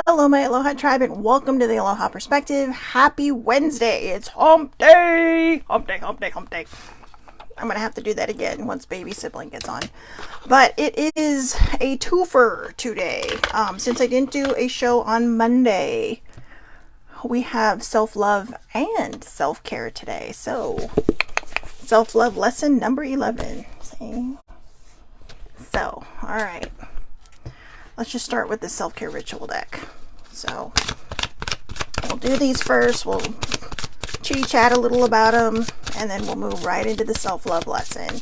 Hello, my Aloha tribe, and welcome to the Aloha Perspective. Happy Wednesday! It's hump day! Hump day, hump day, hump day. I'm gonna have to do that again once baby sibling gets on. But it is a twofer today. Since I didn't do a show on Monday, we have self-love and self-care today. So, self-love lesson number 11. See? So, alright. Let's just start with the self-care ritual deck. So we'll do these first. We'll chitty-chat a little about them, and then we'll move right into the self-love lesson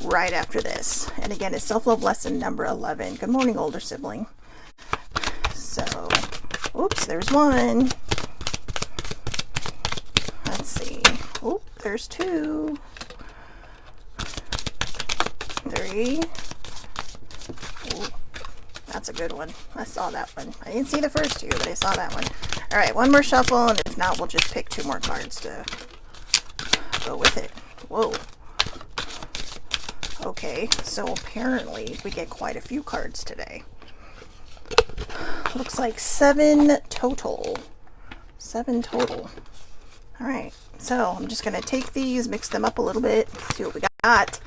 right after this. And again, it's self-love lesson number 11. Good morning, older sibling. So, oops, there's one. Let's see. Oop, there's two. Three. Ooh. That's a good one. I saw that one. I didn't see the first two, but I saw that one. All right, one more shuffle, and if not, we'll just pick two more cards to go with it. Whoa. Okay, so apparently we get quite a few cards today. Looks like 7 total. 7 total. All right, so I'm just going to take these, mix them up a little bit, see what we got.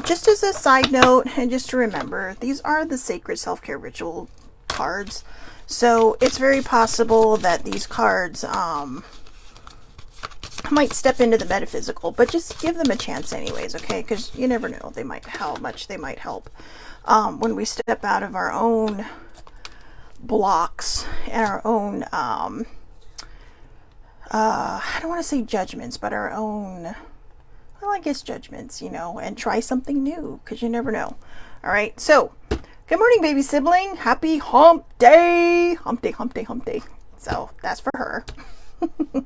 Just as a side note, and just to remember, these are the sacred self-care ritual cards. So it's very possible that these cards might step into the metaphysical, but just give them a chance anyways, okay? Because you never know how much they might help when we step out of our own blocks and our own I don't want to say judgments, but our own, well, I guess judgments, you know, and try something new, because you never know. All right, so good morning, baby sibling. Happy hump day. Hump day, hump day, hump day. So that's for her. All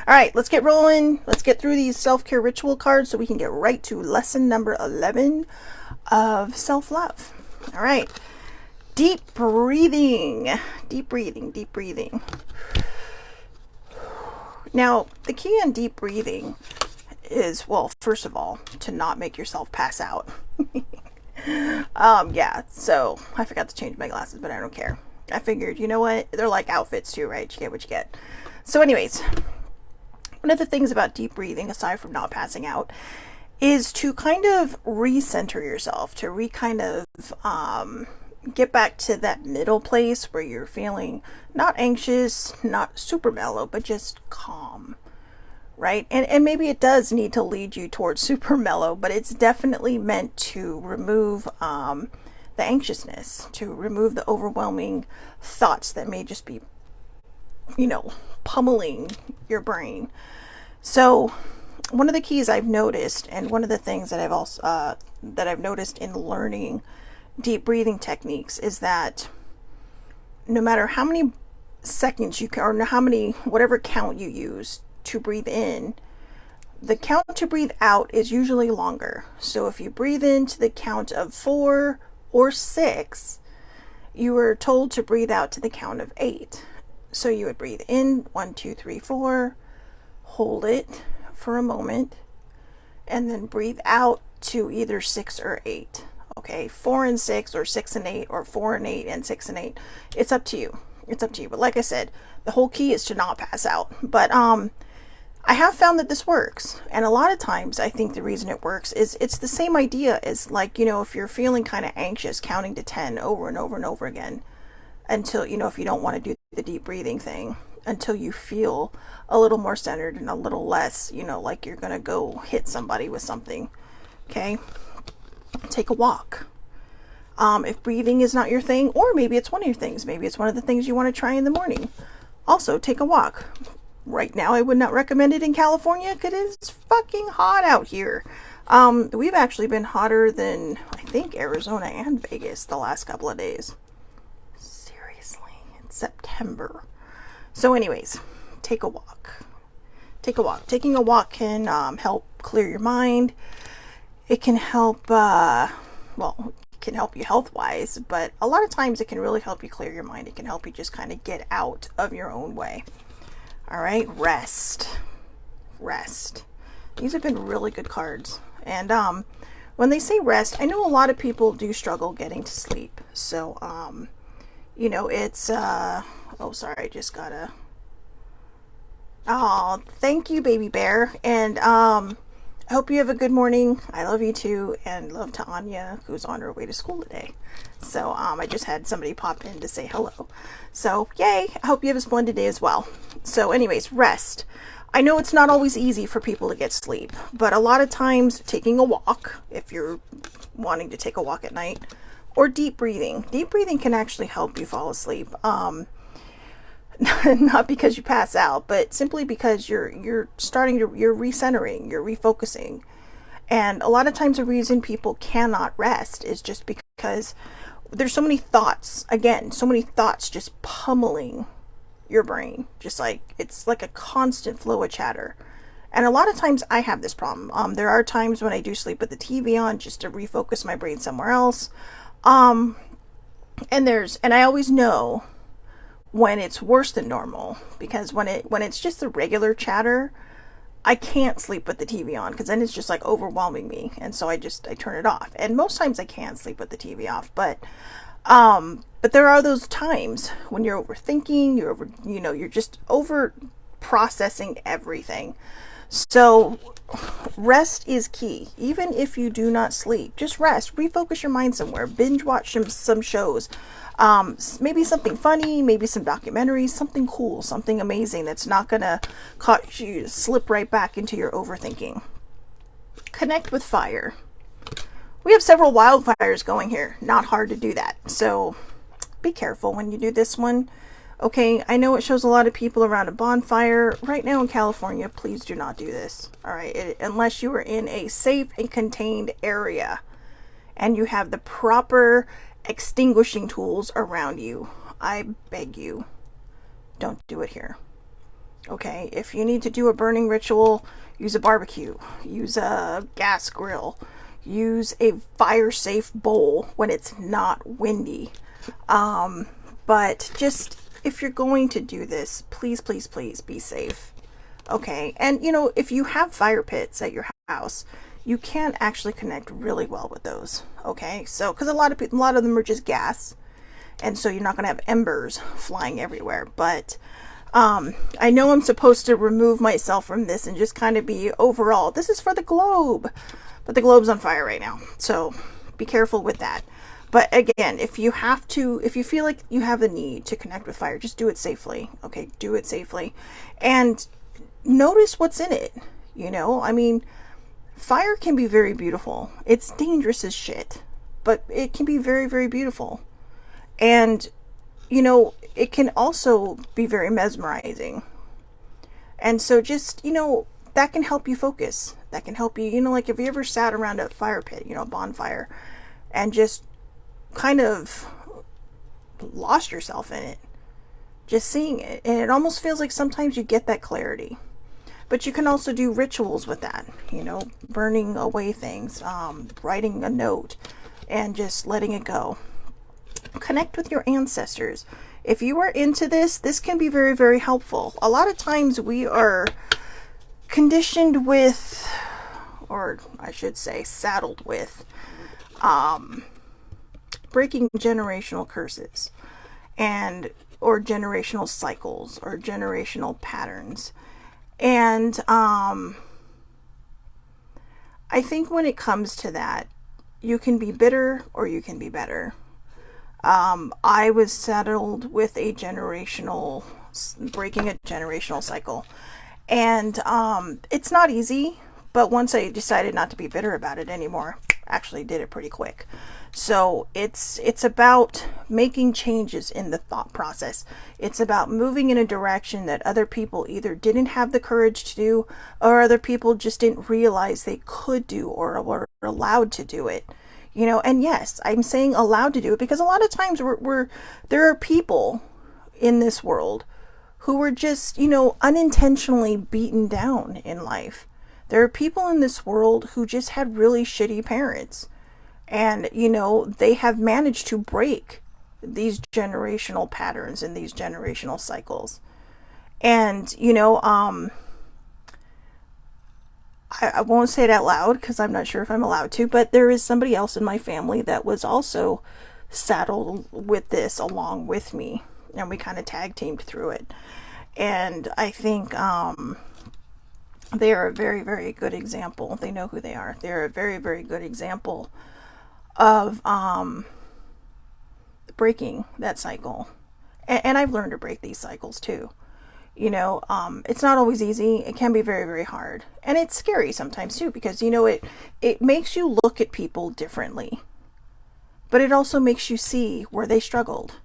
right, let's get rolling. Let's get through these self-care ritual cards so we can get right to lesson number 11 of self-love. All right, deep breathing, deep breathing, deep breathing. Now, the key on deep breathing is, well, first of all, to not make yourself pass out. Yeah, so I forgot to change my glasses, but I don't care. I figured, you know what? They're like outfits too, right? You get what you get. So anyways, one of the things about deep breathing, aside from not passing out, is to kind of recenter yourself, to kind of get back to that middle place where you're feeling not anxious, not super mellow, but just calm, right? And maybe it does need to lead you towards super mellow, but it's definitely meant to remove the anxiousness, to remove the overwhelming thoughts that may just be, you know, pummeling your brain. So one of the keys I've noticed, and one of the things that I've also that I've noticed in learning deep breathing techniques, is that no matter how many seconds you can, or how many, whatever count you use to breathe in, the count to breathe out is usually longer. So if you breathe into the count of 4 or 6, you were told to breathe out to the count of 8. So you would breathe in 1, 2, 3, 4, hold it for a moment, and then breathe out to either 6 or 8. Okay, 4 and 6, or 6 and 8, or 4 and 8 and 6 and 8. It's up to you. It's up to you. But like I said, the whole key is to not pass out. But I have found that this works. And a lot of times I think the reason it works is it's the same idea as, like, you know, if you're feeling kind of anxious, counting to 10 over and over and over again until, you know, if you don't want to do the deep breathing thing, until you feel a little more centered and a little less, you know, like you're going to go hit somebody with something. Okay. Take a walk. If breathing is not your thing, or maybe it's one of your things, maybe it's one of the things you want to try in the morning, also take a walk. Right now I would not recommend it in California because it's fucking hot out here. We've actually been hotter than, I think, Arizona and Vegas the last couple of days. Seriously, in September. So anyways, take a walk. Take a walk. Taking a walk can help clear your mind. It can help, well, it can help you health-wise, but a lot of times it can really help you clear your mind. It can help you just kind of get out of your own way. All right, rest. Rest. These have been really good cards. And when they say rest, I know a lot of people do struggle getting to sleep. So, It's oh, sorry, I just gotta. Oh, thank you, baby bear. And I hope you have a good morning. I love you too, and love to Anya, who's on her way to school today. So I just had somebody pop in to say hello. So yay! I hope you have a splendid day as well. So, anyways, rest. I know it's not always easy for people to get sleep, but a lot of times taking a walk, if you're wanting to take a walk at night, or deep breathing. Deep breathing can actually help you fall asleep. Not because you pass out, but simply because you're starting to you're recentering, you're refocusing. And a lot of times the reason people cannot rest is just because there's so many thoughts, again, so many thoughts just pummeling your brain. Just like it's like a constant flow of chatter. And a lot of times I have this problem. There are times when I do sleep with the TV on just to refocus my brain somewhere else. Um, and I always know when it's worse than normal, because when it's just the regular chatter, I can't sleep with the TV on because then it's just like overwhelming me, and so I turn it off. And most times I can sleep with the TV off, but there are those times when you're overthinking, you're just over processing everything. So rest is key. Even if you do not sleep, just rest, refocus your mind somewhere, binge watch some shows, maybe something funny, maybe some documentaries, something cool, something amazing that's not gonna cause you to slip right back into your overthinking. Connect with fire. We have several wildfires going here. Not hard to do that. So be careful when you do this one. Okay, I know it shows a lot of people around a bonfire. Right now in California, please do not do this. All right, unless you are in a safe and contained area and you have the proper extinguishing tools around you. I beg you, don't do it here. Okay, if you need to do a burning ritual, use a barbecue, use a gas grill, use a fire safe bowl when it's not windy. But just if you're going to do this, please, please, please be safe. Okay, and if you have fire pits at your house, you can actually connect really well with those. Okay, so because a lot of them are just gas, and so you're not going to have embers flying everywhere. But I know I'm supposed to remove myself from this and just kind of be overall. This is for the globe, but the globe's on fire right now, so be careful with that. But again, if you feel like you have the need to connect with fire, just do it safely. Okay, do it safely, and notice what's in it. I mean, fire can be very beautiful. It's dangerous as shit, but it can be very, very beautiful. And, it can also be very mesmerizing. And so just, that can help you focus. That can help you, like if you ever sat around a fire pit, a bonfire, and just kind of lost yourself in it, just seeing it. And it almost feels like sometimes you get that clarity. But you can also do rituals with that, burning away things, writing a note, and just letting it go. Connect with your ancestors. If you are into this can be very, very helpful. A lot of times we are conditioned with, or I should say saddled with, breaking generational curses or generational cycles or generational patterns. And I think when it comes to that, you can be bitter or you can be better. I was saddled with breaking a generational cycle. And it's not easy, but once I decided not to be bitter about it anymore, actually did it pretty quick. So it's about making changes in the thought process. It's about moving in a direction that other people either didn't have the courage to do, or other people just didn't realize they could do or were allowed to do it. And yes, I'm saying allowed to do it because a lot of times there are people in this world who were just, unintentionally beaten down in life. There are people in this world who just had really shitty parents. And, they have managed to break these generational patterns and these generational cycles. And, I won't say it out loud because I'm not sure if I'm allowed to, but there is somebody else in my family that was also saddled with this along with me, and we kind of tag teamed through it. And I think they are a very, very good example. They know who they are. They're a very, very good example of breaking that cycle. And I've learned to break these cycles too. It's not always easy. It can be very, very hard. And it's scary sometimes too, because, it makes you look at people differently. But it also makes you see where they struggled.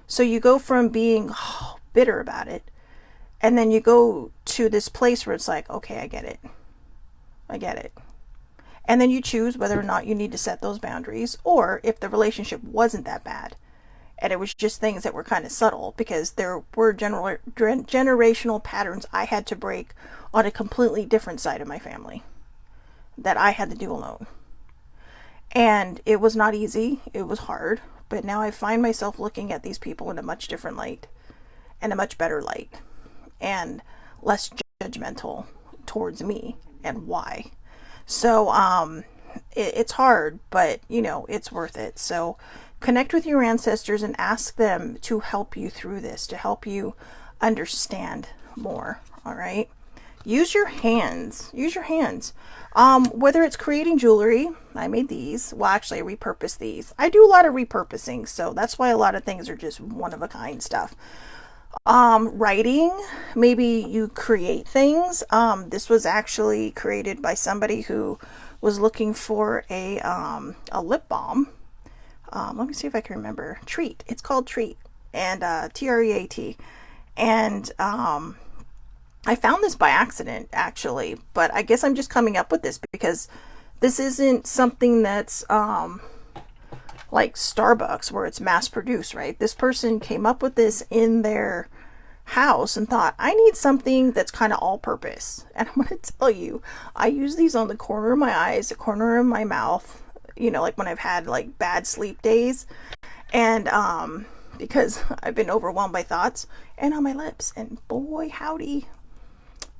So you go from being bitter about it, and then you go to this place where it's like, okay, I get it. I get it. And then you choose whether or not you need to set those boundaries, or if the relationship wasn't that bad and it was just things that were kind of subtle, because there were generational patterns I had to break on a completely different side of my family that I had to do alone. And it was not easy. It was hard. But now I find myself looking at these people in a much different light, and a much better light, and less judgmental towards me and why. So it's hard, but it's worth it. So connect with your ancestors and ask them to help you through this, to help you understand more. All right. Use your hands. Use your hands. Whether it's creating jewelry, I made these. Well, actually, I repurposed these. I do a lot of repurposing, so that's why a lot of things are just one of a kind stuff. Writing, maybe you create things. This was actually created by somebody who was looking for a lip balm. Let me see if I can remember. Treat. It's called Treat, and TREAT. And I found this by accident, actually, but I guess I'm just coming up with this because this isn't something that's like Starbucks where it's mass produced, right? This person came up with this in their house and thought, I need something that's kind of all purpose. And I'm going to tell you, I use these on the corner of my eyes, the corner of my mouth, like when I've had like bad sleep days, and because I've been overwhelmed by thoughts, and on my lips. And boy howdy,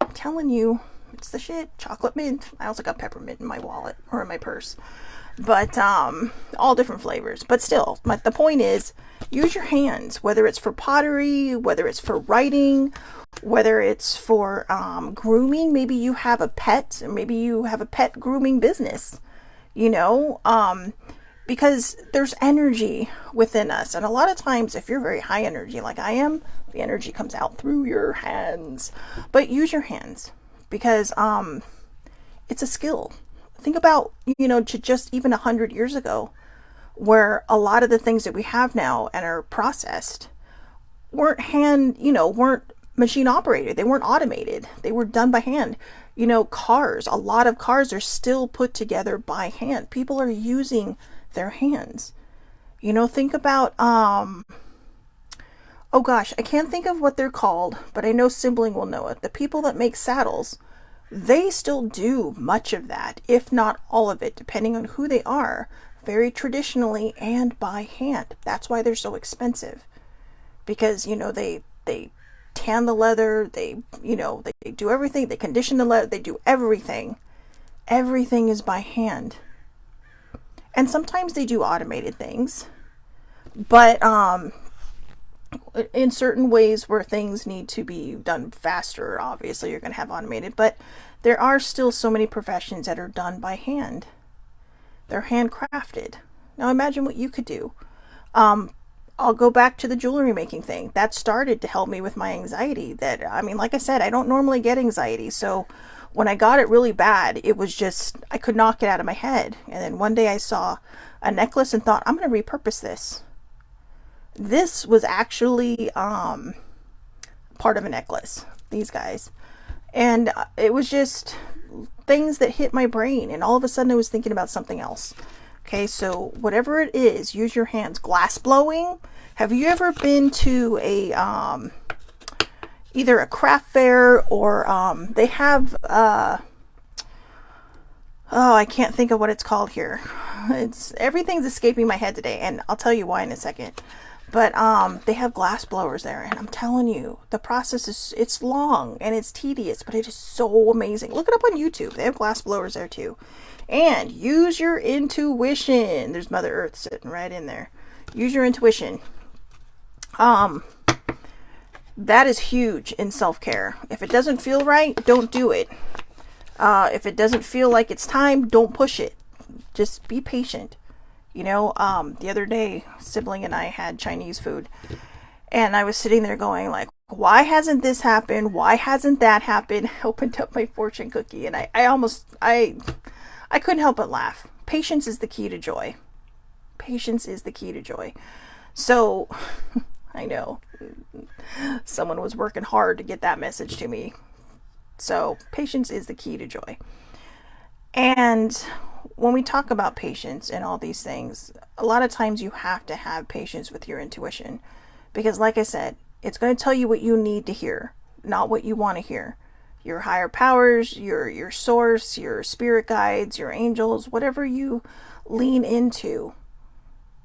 I'm telling you, it's the shit. Chocolate mint. I also got peppermint in my wallet or in my purse. But all different flavors. But still, the point is, use your hands, whether it's for pottery, whether it's for writing, whether it's for grooming. Maybe you have a pet, or maybe you have a pet grooming business, because there's energy within us. And a lot of times, if you're very high energy like I am, the energy comes out through your hands. But use your hands, because it's a skill. Think about, to just even 100 years ago, where a lot of the things that we have now and are processed weren't machine operated. They weren't automated. They were done by hand. Cars, a lot of cars are still put together by hand. People are using their hands. Think about, oh gosh, I can't think of what they're called, but I know Sibling will know it. The people that make saddles, they still do much of that, if not all of it, depending on who they are, very traditionally and by hand. That's why they're so expensive, because, they tan the leather, they do everything, they condition the leather, they do everything. Everything is by hand. And sometimes they do automated things, but in certain ways where things need to be done faster, obviously you're going to have automated, but there are still so many professions that are done by hand. They're handcrafted. Now imagine what you could do. I'll go back to the jewelry making thing. That started to help me with my anxiety. Like I said, I don't normally get anxiety. So when I got it really bad, it was just, I could not get out of my head. And then one day I saw a necklace and thought, I'm going to repurpose this. This was actually part of a necklace, these guys. And it was just things that hit my brain. And all of a sudden I was thinking about something else. Okay, so whatever it is, use your hands. Glass blowing. Have you ever been to a either a craft fair or they have I can't think of what it's called here. Everything's escaping my head today, and I'll tell you why in a second. But they have glass blowers there, and I'm telling you, the process it's long and it's tedious, but it is so amazing. Look it up on YouTube. They have glass blowers there too. And use your intuition. There's Mother Earth sitting right in there. Use your intuition. That is huge in self-care. If it doesn't feel right, don't do it. If it doesn't feel like it's time, don't push it. Just be patient. You know, the other day, sibling and I had Chinese food, and I was sitting there going like, why hasn't this happened? Why hasn't that happened? I opened up my fortune cookie and I couldn't help but laugh. Patience is the key to joy. Patience is the key to joy. So, I know someone was working hard to get that message to me. So, patience is the key to joy. And when we talk about patience and all these things, a lot of times you have to have patience with your intuition. Because like I said, it's going to tell you what you need to hear, not what you want to hear. Your higher powers, your source, your spirit guides, your angels, whatever you lean into,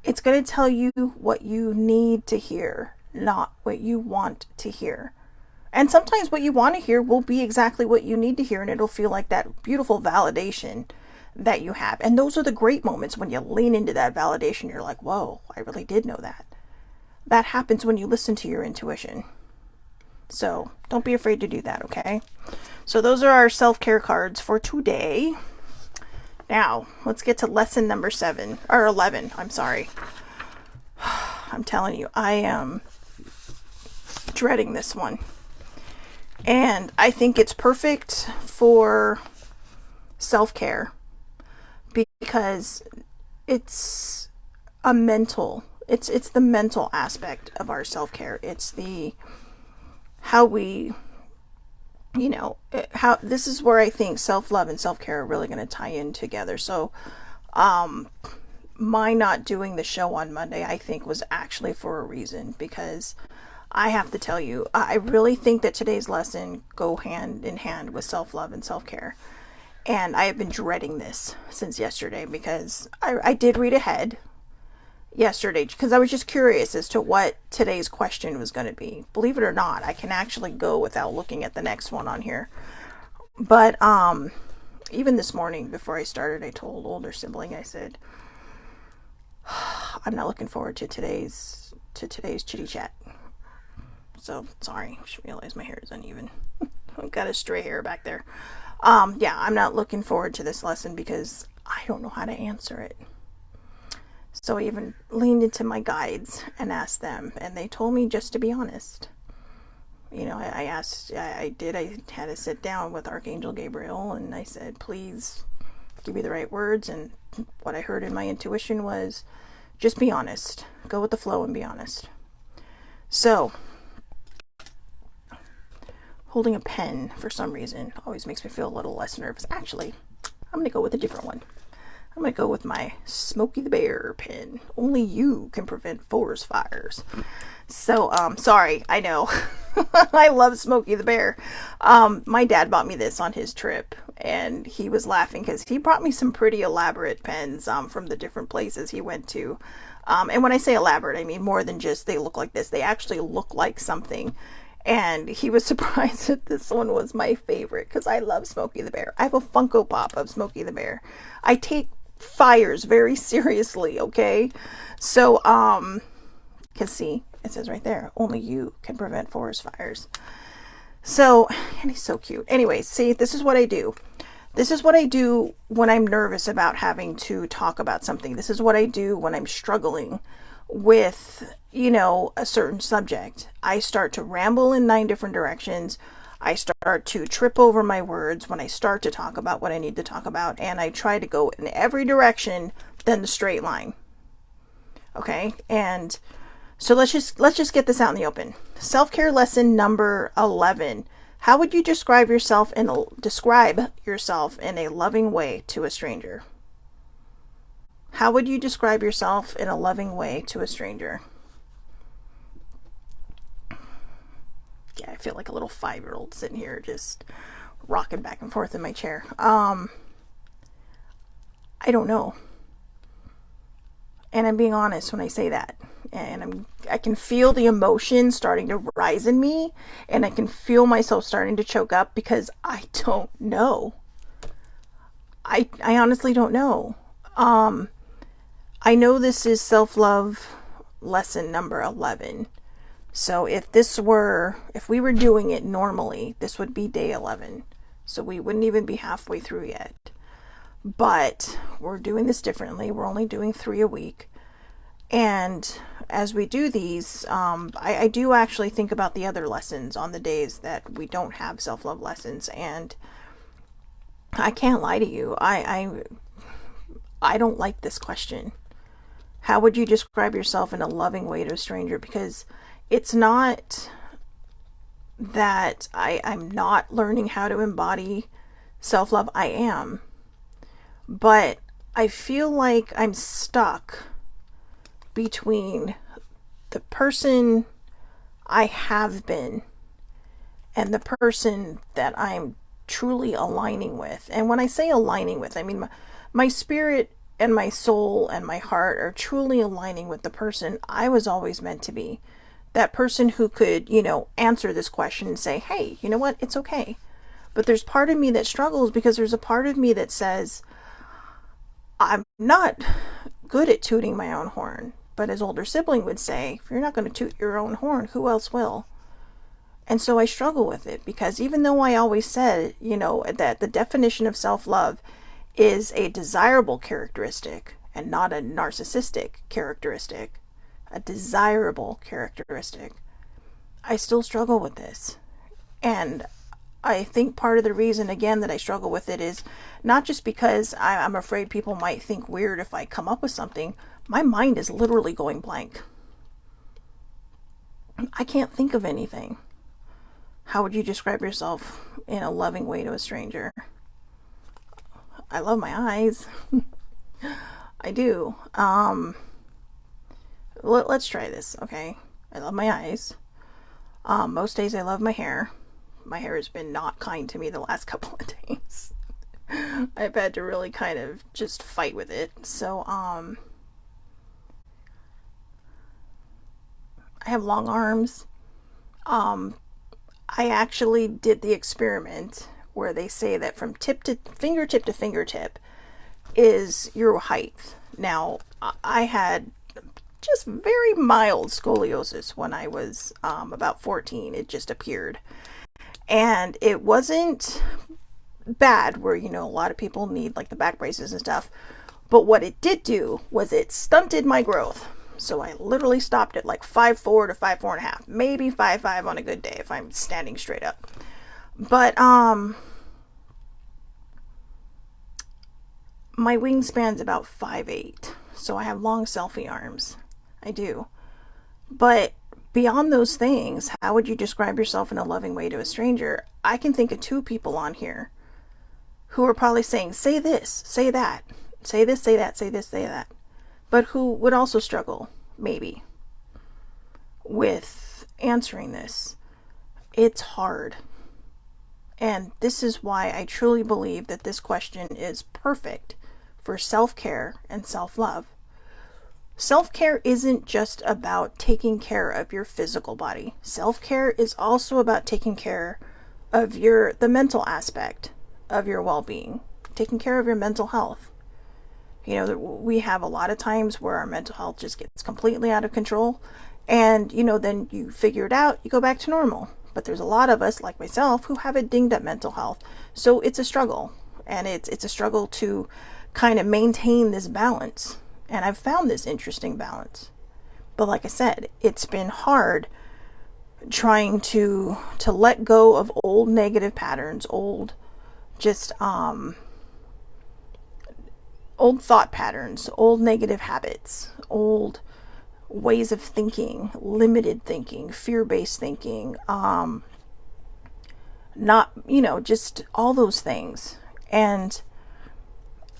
it's going to tell you what you need to hear, not what you want to hear. And sometimes what you want to hear will be exactly what you need to hear, and it'll feel like that beautiful validation that you have. And those are the great moments when you lean into that validation. You're like, whoa, I really did know that. That happens when you listen to your intuition. So don't be afraid to do that, okay? So those are our self-care cards for today. Now, let's get to lesson number 7, or 11, I'm sorry. I'm telling you, I am dreading this one. And I think it's perfect for self-care because it's a mental, it's the mental aspect of our self-care. It's the how we, you know, how this is where I think self-love and self-care are really going to tie in together. So my not doing the show on Monday, I think, was actually for a reason, because I have to tell you, I really think that today's lesson go hand in hand with self-love and self-care. And I have been dreading this since yesterday, because I did read ahead yesterday because I was just curious as to what today's question was going to be. Believe it or not, I can actually go without looking at the next one on here. But even this morning before I started, I told older sibling, I said, I'm not looking forward to today's chitty chat. So sorry, I just realized my hair is uneven. I've got a stray hair back there. Yeah, I'm not looking forward to this lesson because I don't know how to answer it. So I even leaned into my guides and asked them, and they told me just to be honest. You know, I had to sit down with Archangel Gabriel, and I said, please give me the right words. And what I heard in my intuition was, just be honest. Go with the flow and be honest. So, holding a pen for some reason always makes me feel a little less nervous. Actually, I'm going to go with a different one. I'm going to go with my Smokey the Bear pen. Only you can prevent forest fires. So, sorry, I know. I love Smokey the Bear. My dad bought me this on his trip, and he was laughing because he brought me some pretty elaborate pens from the different places he went to. And when I say elaborate, I mean more than just they look like this. They actually look like something. And he was surprised that this one was my favorite because I love Smokey the Bear. I have a Funko Pop of Smokey the Bear. I take fires very seriously, okay? So, because see, it says right there, only you can prevent forest fires. So, and he's so cute. Anyway, see, this is what I do. This is what I do when I'm nervous about having to talk about something. This is what I do when I'm struggling with, you know, a certain subject. I start to ramble in 9 different directions. I start to trip over my words when I start to talk about what I need to talk about, and I try to go in every direction than the straight line. Okay? And so let's just get this out in the open. Self-care lesson number 11. How would you describe yourself in a loving way to a stranger? How would you describe yourself in a loving way to a stranger? Yeah, I feel like a little 5-year-old sitting here just rocking back and forth in my chair. I don't know. And I'm being honest when I say that. And I can feel the emotion starting to rise in me, and I can feel myself starting to choke up because I don't know. I honestly don't know. I know this is self-love lesson number 11. So if we were doing it normally, this would be day 11. So we wouldn't even be halfway through yet. But we're doing this differently. We're only doing 3 a week. And as we do these, I do actually think about the other lessons on the days that we don't have self-love lessons. And I can't lie to you. I don't like this question. How would you describe yourself in a loving way to a stranger? Because it's not that I'm not learning how to embody self-love. I am. But I feel like I'm stuck between the person I have been and the person that I'm truly aligning with. And when I say aligning with, I mean my spirit and my soul and my heart are truly aligning with the person I was always meant to be. That person who could, answer this question and say, hey, you know what? It's okay. But there's part of me that struggles because there's a part of me that says, I'm not good at tooting my own horn. But as older sibling would say, if you're not going to toot your own horn, who else will? And so I struggle with it because even though I always said, that the definition of self-love is a desirable characteristic and not a narcissistic characteristic, a desirable characteristic, I still struggle with this. And I think part of the reason, again, that I struggle with it is not just because I'm afraid people might think weird if I come up with something. My mind is literally going blank. I can't think of anything. How would you describe yourself in a loving way to a stranger? I love my eyes. I do. Let's try this, okay? I love my eyes. Most days I love my hair. My hair has been not kind to me the last couple of days. I've had to really kind of just fight with it. So, I have long arms. I actually did the experiment where they say that from fingertip to fingertip is your height. Now, I had just very mild scoliosis when I was about 14. It just appeared. And it wasn't bad where, a lot of people need like the back braces and stuff. But what it did do was it stunted my growth. So I literally stopped at like 5'4" to 5'4.5", maybe 5'5" on a good day if I'm standing straight up. But my wingspan's about 5'8", so I have long selfie arms. I do. But beyond those things, how would you describe yourself in a loving way to a stranger? I can think of 2 people on here who are probably saying, say this, say that, say this, say that, say this, say that. But who would also struggle, maybe, with answering this. It's hard. And this is why I truly believe that this question is perfect for self-care and self-love. Self-care isn't just about taking care of your physical body. Self-care is also about taking care of the mental aspect of your well-being, taking care of your mental health. We have a lot of times where our mental health just gets completely out of control. And, then you figure it out, you go back to normal. But there's a lot of us, like myself, who have a dinged up mental health. So it's a struggle. And it's a struggle to kind of maintain this balance. And I've found this interesting balance. But like I said, it's been hard trying to let go of old negative patterns, old thought patterns, old negative habits, old ways of thinking, limited thinking, fear-based thinking, just all those things. And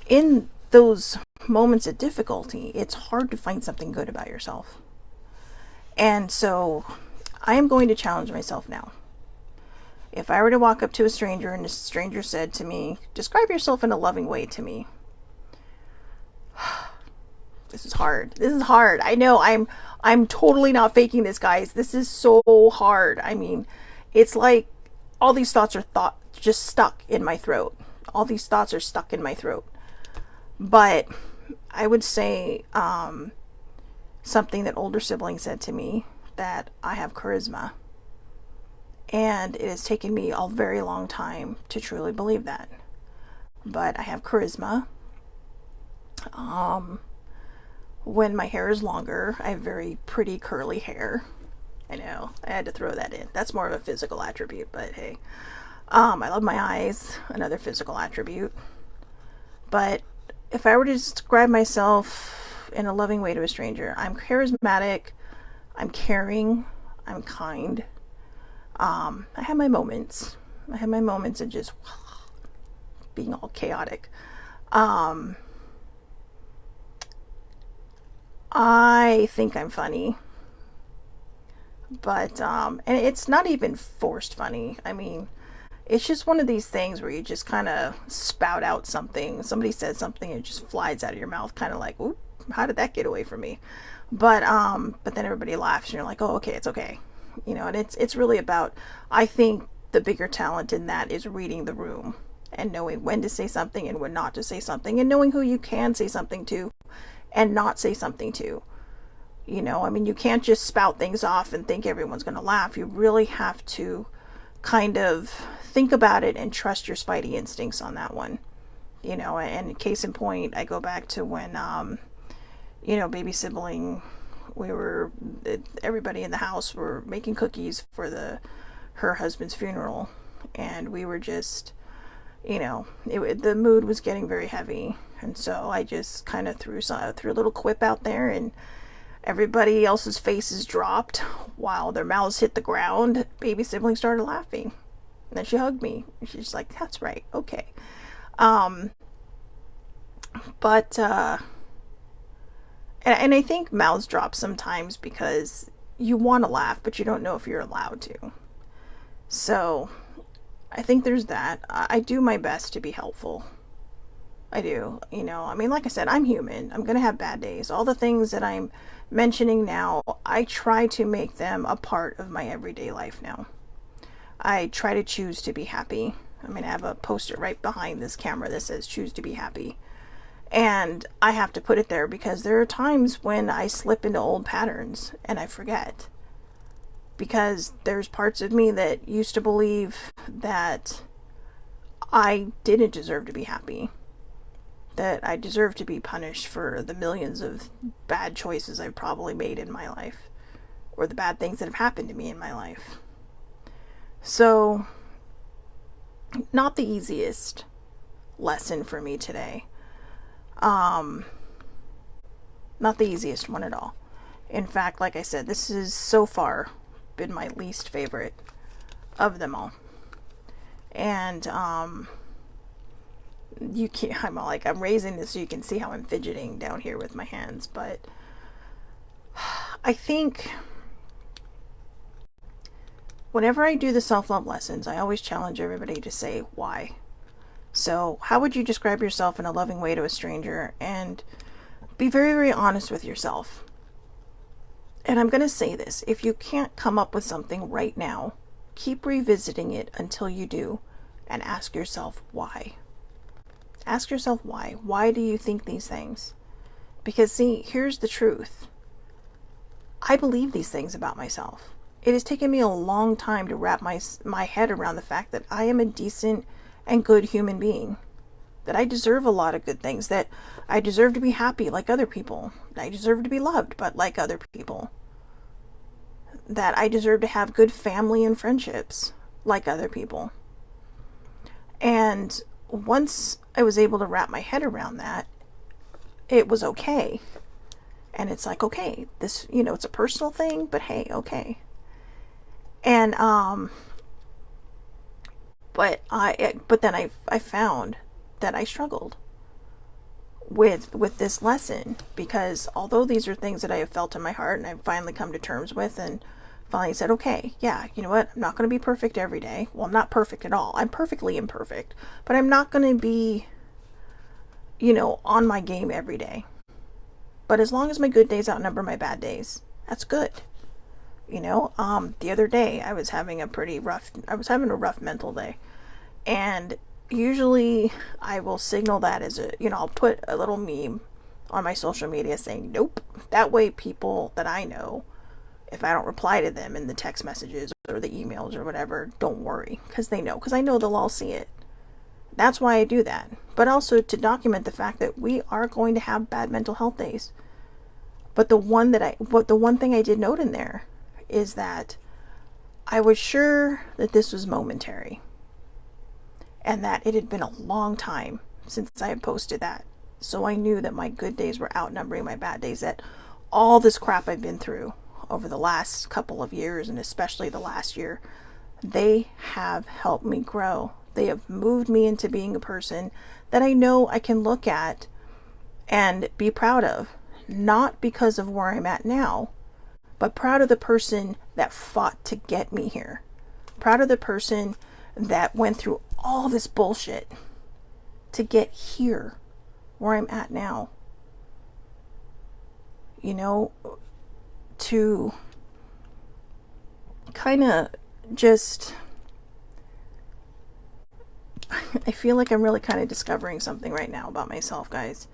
in those moments of difficulty, it's hard to find something good about yourself. And so I am going to challenge myself now. If I were to walk up to a stranger and a stranger said to me, describe yourself in a loving way to me. This is hard. This is hard. I know I'm totally not faking this, guys. This is so hard. I mean, it's like all these thoughts are just stuck in my throat. All these thoughts are stuck in my throat. But I would say, something that older siblings said to me, that I have charisma. And it has taken me a very long time to truly believe that. But I have charisma. When my hair is longer, I have very pretty curly hair. I know, I had to throw that in. That's more of a physical attribute, but hey. I love my eyes, another physical attribute. But if I were to describe myself in a loving way to a stranger, I'm charismatic, I'm caring, I'm kind. I have my moments. I have my moments of just being all chaotic. I think I'm funny. But, and it's not even forced funny. I mean, it's just one of these things where you just kind of spout out something. Somebody says something and it just flies out of your mouth, kind of like, oop, how did that get away from me? But then everybody laughs and you're like, oh, okay, it's okay. You know, and it's really about, I think the bigger talent in that is reading the room and knowing when to say something and when not to say something, and knowing who you can say something to and not say something to. You know, I mean, you can't just spout things off and think everyone's going to laugh. You really have to kind of think about it and trust your spidey instincts on that one. You know, and case in point, I go back to when, you know, baby sibling, everybody in the house were making cookies for her husband's funeral. And we were just, you know, the mood was getting very heavy. And so I just kind of threw a little quip out there, and everybody else's faces dropped while their mouths hit the ground. Baby sibling started laughing. And then she hugged me. She's like, that's right. Okay. And I think mouths drop sometimes because you want to laugh, but you don't know if you're allowed to. So I think there's that. I do my best to be helpful. I do. You know, I mean, like I said, I'm human. I'm going to have bad days. All the things that I'm mentioning now, I try to make them a part of my everyday life now. I try to choose to be happy. I mean, I have a poster right behind this camera that says choose to be happy. And I have to put it there because there are times when I slip into old patterns and I forget. Because there's parts of me that used to believe that I didn't deserve to be happy. That I deserve to be punished for the millions of bad choices I've probably made in my life, or the bad things that have happened to me in my life. So, not the easiest lesson for me today. Not the easiest one at all. In fact, like I said, this has so far been my least favorite of them all. And, you can't, I'm raising this so you can see how I'm fidgeting down here with my hands, but I think whenever I do the self-love lessons, I always challenge everybody to say why. So how would you describe yourself in a loving way to a stranger? And be very, very honest with yourself. And I'm going to say this, if you can't come up with something right now, keep revisiting it until you do, and ask yourself why. Ask yourself why. Why do you think these things? Because see, here's the truth. I believe these things about myself. It has taken me a long time to wrap my head around the fact that I am a decent and good human being. That I deserve a lot of good things. That I deserve to be happy like other people. I deserve to be loved, but like other people. That I deserve to have good family and friendships like other people. And once I was able to wrap my head around that, it was okay. And it's like, okay, this, you know, it's a personal thing, but hey, okay. And, but then I found that I struggled with this lesson, because although these are things that I have felt in my heart and I've finally come to terms with, and finally said, okay, yeah, you know what? I'm not going to be perfect every day. Well, I'm not perfect at all. I'm perfectly imperfect, but I'm not going to be, you know, on my game every day. But as long as my good days outnumber my bad days, that's good. You know, the other day I was having a rough mental day, and usually I will signal that as I'll put a little meme on my social media saying nope. That way people that I know, if I don't reply to them in the text messages or the emails or whatever, don't worry, because they know, because I know they'll all see it. That's why I do that. But also to document the fact that we are going to have bad mental health days. But the one thing I did note in there is that I was sure that this was momentary and that it had been a long time since I had posted that. So I knew that my good days were outnumbering my bad days, that all this crap I've been through over the last couple of years, and especially the last year, they have helped me grow. They have moved me into being a person that I know I can look at and be proud of. Not because of where I'm at now, but proud of the person that fought to get me here. Proud of the person that went through all this bullshit to get here where I'm at now. You know, to kind of just, I feel like I'm really kind of discovering something right now about myself, guys.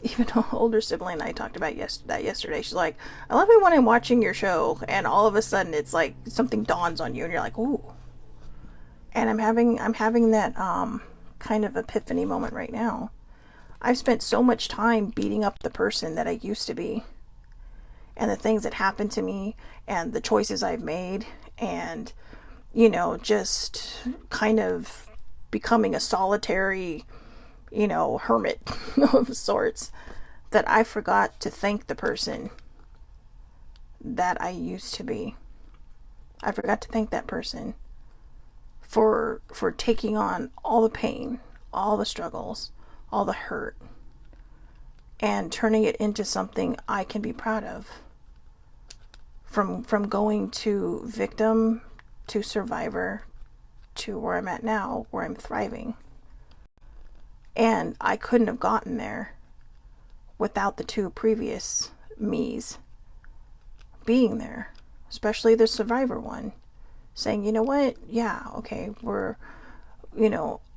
Even an older sibling and I talked about that yesterday. She's like, I love it when I'm watching your show and all of a sudden it's like something dawns on you and you're like, ooh. And I'm having that kind of epiphany moment right now. I've spent so much time beating up the person that I used to be, and the things that happened to me, and the choices I've made, and just kind of becoming a solitary hermit of sorts, that I forgot to thank the person that I used to be. I forgot to thank that person for taking on all the pain, all the struggles, all the hurt, and turning it into something I can be proud of. From going to victim to survivor to where I'm at now, where I'm thriving. And I couldn't have gotten there without the two previous me's being there, especially the survivor one, saying, you know what, yeah, okay,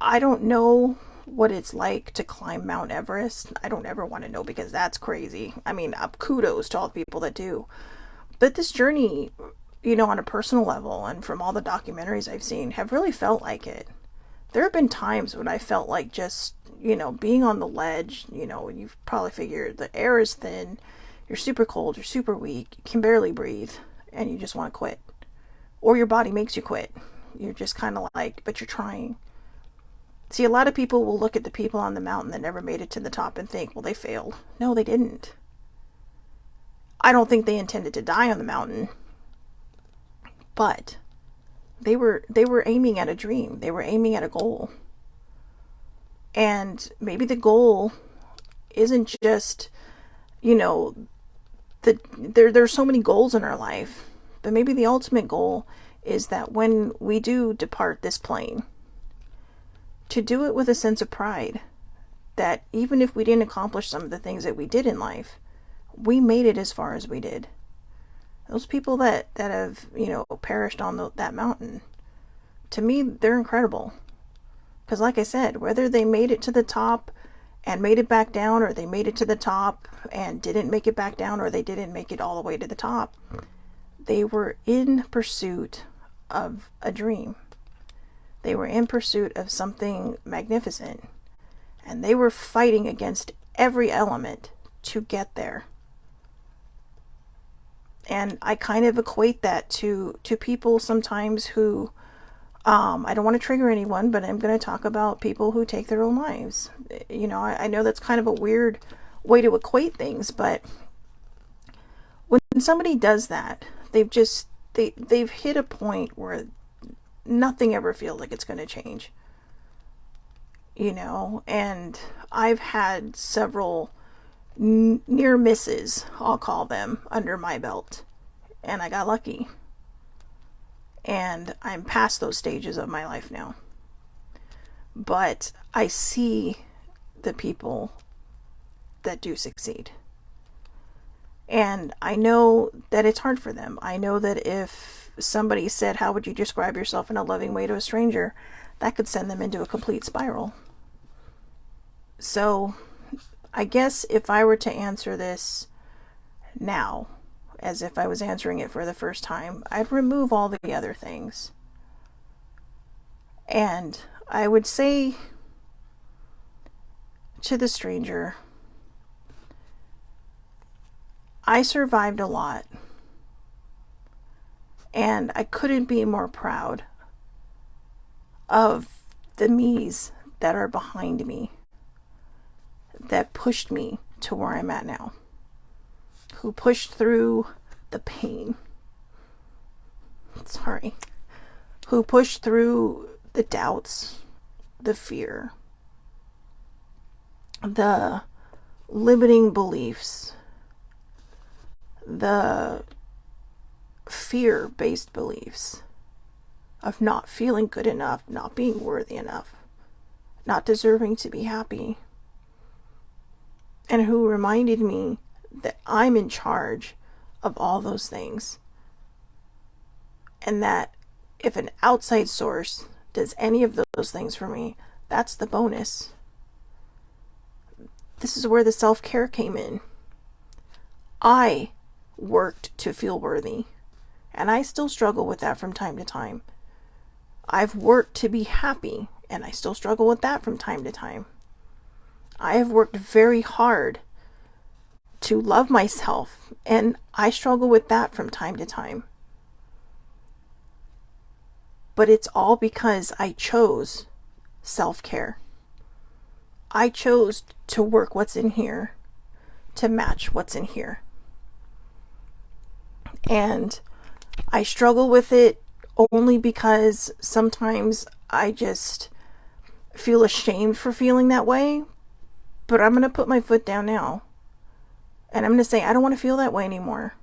I don't know what it's like to climb Mount Everest. I don't ever want to know, because that's crazy. I mean, kudos to all the people that do. But this journey, on a personal level, and from all the documentaries I've seen, have really felt like it. There have been times when I felt like just, being on the ledge, you've probably figured the air is thin, you're super cold, you're super weak, you can barely breathe, and you just want to quit. Or your body makes you quit. You're just kind of like, but you're trying. See, a lot of people will look at the people on the mountain that never made it to the top and think, well, they failed. No, they didn't. I don't think they intended to die on the mountain. But they were aiming at a dream. They were aiming at a goal. And maybe the goal isn't just, there's so many goals in our life, but maybe the ultimate goal is that when we do depart this plane, to do it with a sense of pride, that even if we didn't accomplish some of the things that we did in life, we made it as far as we did. Those people that have, perished on that mountain, to me, they're incredible. Because like I said, whether they made it to the top and made it back down, or they made it to the top and didn't make it back down, or they didn't make it all the way to the top, they were in pursuit of a dream. They were in pursuit of something magnificent. And they were fighting against every element to get there. And I kind of equate that to people sometimes who, I don't want to trigger anyone, but I'm going to talk about people who take their own lives. I know that's kind of a weird way to equate things, but when somebody does that, they've hit a point where nothing ever feels like it's going to change. And I've had several near misses, I'll call them, under my belt, and I got lucky, and I'm past those stages of my life now. But I see the people that do succeed, and I know that it's hard for them. I know that if somebody said, how would you describe yourself in a loving way to a stranger, that could send them into a complete spiral. So I guess if I were to answer this now, as if I was answering it for the first time, I'd remove all the other things. And I would say to the stranger, I survived a lot, and I couldn't be more proud of the me's that are behind me, that pushed me to where I'm at now, who pushed through the pain. Sorry. Who pushed through the doubts, the fear, the limiting beliefs, the fear-based beliefs of not feeling good enough, not being worthy enough, not deserving to be happy, and who reminded me that I'm in charge of all those things, and that if an outside source does any of those things for me, that's the bonus. This is where the self-care came in. I worked to feel worthy, and I still struggle with that from time to time. I've worked to be happy, and I still struggle with that from time to time. I have worked very hard to love myself, and I struggle with that from time to time. But it's all because I chose self-care. I chose to work what's in here to match what's in here. And I struggle with it only because sometimes I just feel ashamed for feeling that way. But I'm going to put my foot down now. And I'm going to say, I don't want to feel that way anymore.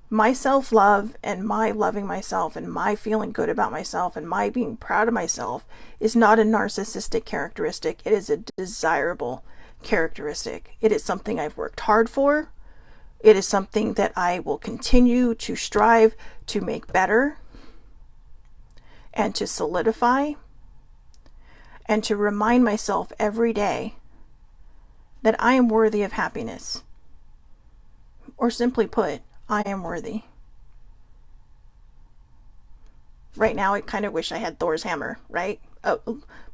My self-love and my loving myself and my feeling good about myself and my being proud of myself is not a narcissistic characteristic. It is a desirable characteristic. It is something I've worked hard for. It is something that I will continue to strive to make better and to solidify and to remind myself every day that I am worthy of happiness. Or simply put, I am worthy. Right now, I kind of wish I had Thor's hammer, right?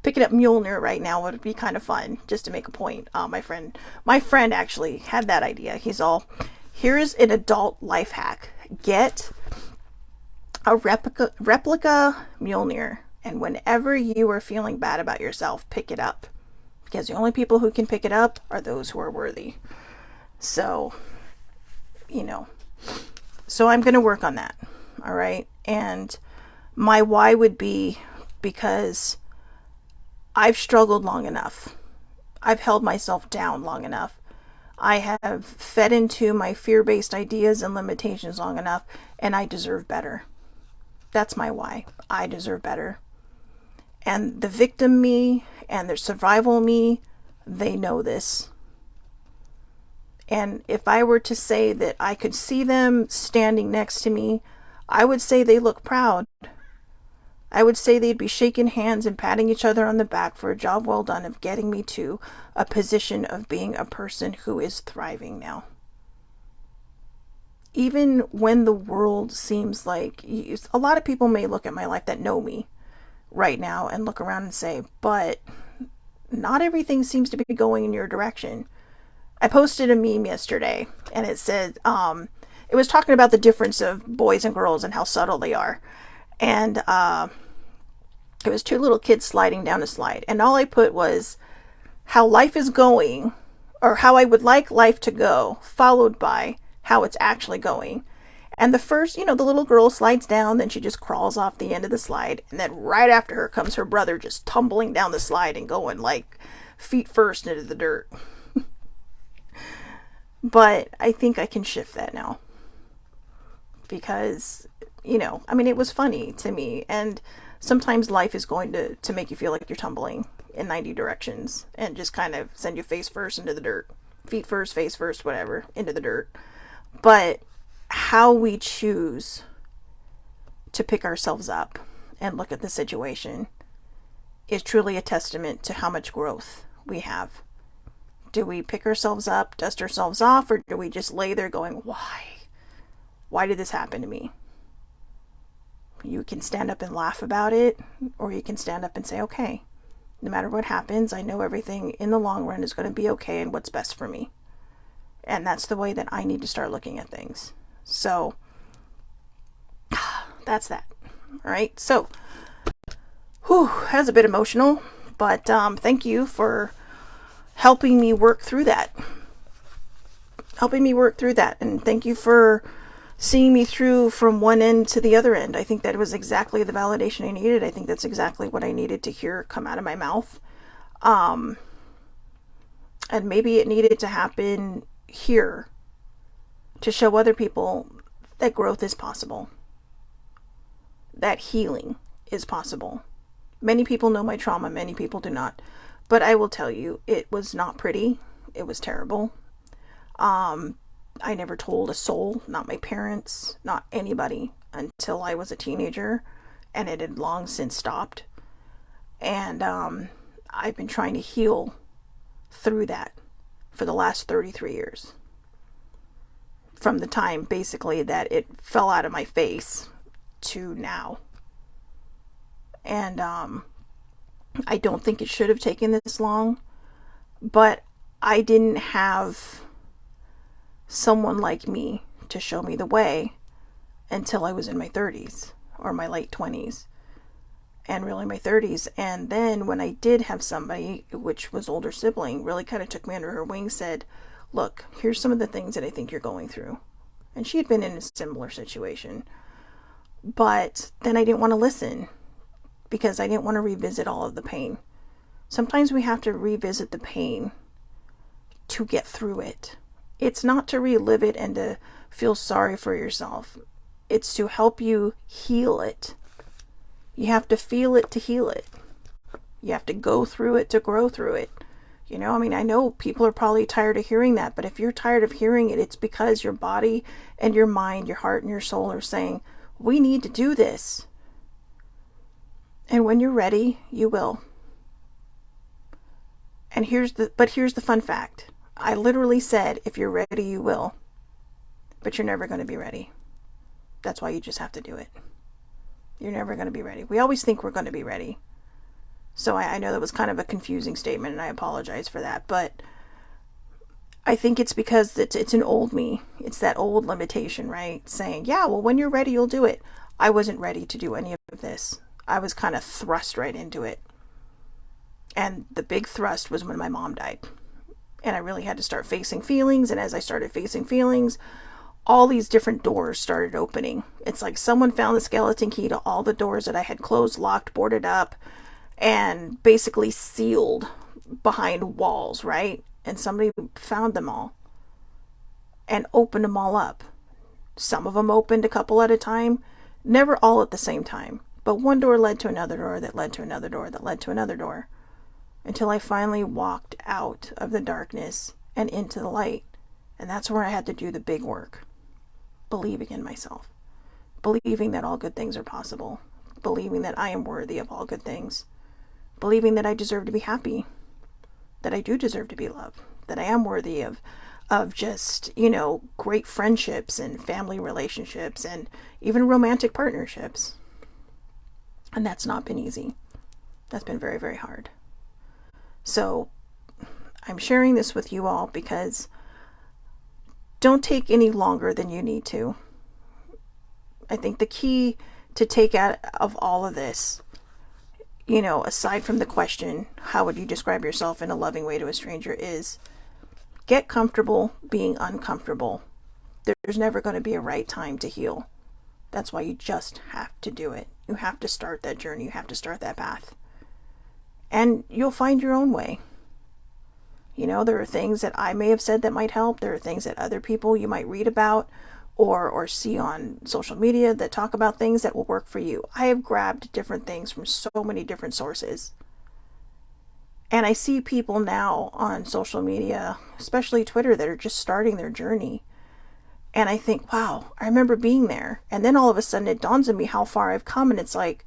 Picking up Mjolnir right now would be kind of fun, just to make a point. My friend actually had that idea. He's all, here's an adult life hack. Get a replica Mjolnir, and whenever you are feeling bad about yourself, pick it up. Because the only people who can pick it up are those who are worthy. So, so I'm going to work on that. All right. And my why would be because I've struggled long enough. I've held myself down long enough. I have fed into my fear-based ideas and limitations long enough, and I deserve better. That's my why. I deserve better. And the victim me and the survival me, they know this. And if I were to say that I could see them standing next to me, I would say they look proud. I would say they'd be shaking hands and patting each other on the back for a job well done of getting me to a position of being a person who is thriving now. Even when the world seems like, a lot of people may look at my life that know me right now and look around and say, but not everything seems to be going in your direction. I posted a meme yesterday and it said, it was talking about the difference of boys and girls and how subtle they are. And it was two little kids sliding down a slide. And all I put was how life is going, or how I would like life to go, followed by how it's actually going. And the first, the little girl slides down, then she just crawls off the end of the slide. And then right after her comes her brother just tumbling down the slide and going like feet first into the dirt. But I think I can shift that now. Because, it was funny to me. And sometimes life is going to make you feel like you're tumbling in 90 directions and just kind of send you face first into the dirt. Feet first, face first, whatever, into the dirt. But how we choose to pick ourselves up and look at the situation is truly a testament to how much growth we have. Do we pick ourselves up, dust ourselves off, or do we just lay there going, why? Why did this happen to me? You can stand up and laugh about it, or you can stand up and say, okay, no matter what happens, I know everything in the long run is going to be okay and what's best for me. And that's the way that I need to start looking at things. So that's that. All right. So, that's a bit emotional, but thank you for helping me work through that. And thank you for seeing me through from one end to the other end. I think that was exactly the validation I needed. I think that's exactly what I needed to hear come out of my mouth. And maybe it needed to happen here to show other people that growth is possible, that healing is possible. Many people know my trauma, many people do not. But I will tell you, it was not pretty. It was terrible. I never told a soul, not my parents, not anybody, until I was a teenager, and it had long since stopped. And I've been trying to heal through that for the last 33 years. From the time, basically, that it fell out of my face to now. And I don't think it should have taken this long, but I didn't have someone like me to show me the way until I was in my 30s or my late 20s and really my 30s. And then when I did have somebody, which was older sibling, really kind of took me under her wing, said, look, here's some of the things that I think you're going through. And she had been in a similar situation, but then I didn't want to listen because I didn't want to revisit all of the pain. Sometimes we have to revisit the pain to get through it. It's not to relive it and to feel sorry for yourself. It's to help you heal it. You have to feel it to heal it. You have to go through it to grow through it. You know, I mean, I know people are probably tired of hearing that, but if you're tired of hearing it, it's because your body and your mind, your heart and your soul are saying, we need to do this. And when you're ready, you will. And here's the fun fact. I literally said, if you're ready, you will. But you're never going to be ready. That's why you just have to do it. You're never going to be ready. We always think we're going to be ready. So I know that was kind of a confusing statement, and I apologize for that. But I think it's because it's an old me. It's that old limitation, right? Saying, yeah, well, when you're ready, you'll do it. I wasn't ready to do any of this. I was kind of thrust right into it. And the big thrust was when my mom died. And I really had to start facing feelings. And as I started facing feelings, all these different doors started opening. It's like someone found the skeleton key to all the doors that I had closed, locked, boarded up, and basically sealed behind walls, right? And somebody found them all and opened them all up. Some of them opened a couple at a time, never all at the same time. But one door led to another door that led to another door that led to another door. Until I finally walked out of the darkness and into the light. And that's where I had to do the big work. Believing in myself. Believing that all good things are possible. Believing that I am worthy of all good things. Believing that I deserve to be happy. That I do deserve to be loved. That I am worthy of just, great friendships and family relationships and even romantic partnerships. And that's not been easy. That's been very, very hard. So I'm sharing this with you all because don't take any longer than you need to. I think the key to take out of all of this, aside from the question, how would you describe yourself in a loving way to a stranger, is get comfortable being uncomfortable. There's never going to be a right time to heal. That's why you just have to do it. You have to start that journey. You have to start that path. And you'll find your own way. There are things that I may have said that might help. There are things that other people you might read about or see on social media that talk about things that will work for you. I have grabbed different things from so many different sources. And I see people now on social media, especially Twitter, that are just starting their journey. And I think, wow, I remember being there. And then all of a sudden it dawns on me how far I've come. And it's like,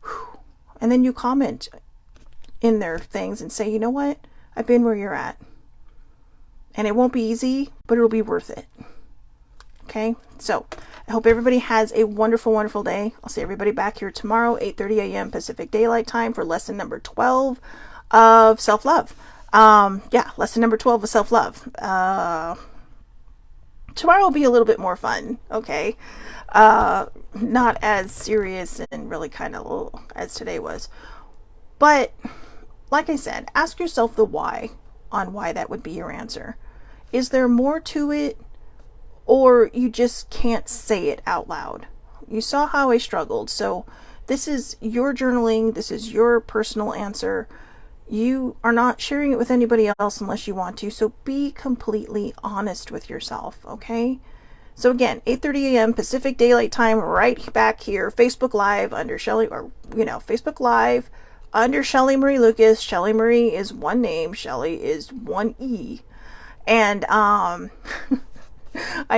whew. And then you comment in their things and say, you know what? I've been where you're at. And it won't be easy, but it'll be worth it. Okay, so I hope everybody has a wonderful, wonderful day. I'll see everybody back here tomorrow, 8:30 a.m. Pacific Daylight Time for lesson number 12 of self-love. Yeah, lesson number 12 of self-love. Tomorrow will be a little bit more fun, okay? Not as serious and really kind of as today was. But, like I said, ask yourself the why on why that would be your answer. Is there more to it, or you just can't say it out loud? You saw how I struggled, so this is your journaling, this is your personal answer. You are not sharing it with anybody else unless you want to, so be completely honest with yourself, okay? So again, 8:30 a.m. Pacific Daylight Time, right back here, Facebook Live under Shelly, or, Facebook Live under Shelly Marie Lucas. Shelly Marie is one name, Shelly is one E. And, I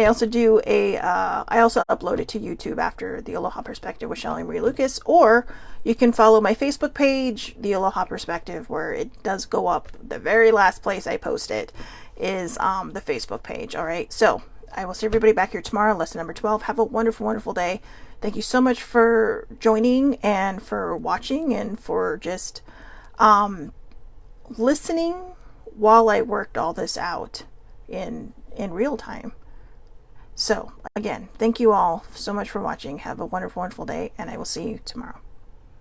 also I also upload it to YouTube after the Aloha Perspective with Shelly Marie Lucas, or you can follow my Facebook page, the Aloha Perspective, where it does go up. The very last place I post it is the Facebook page. All right, so I will see everybody back here tomorrow, lesson number 12. Have a wonderful, wonderful day. Thank you so much for joining and for watching and for just listening while I worked all this out in real time. So, again, thank you all so much for watching. Have a wonderful, wonderful day, and I will see you tomorrow.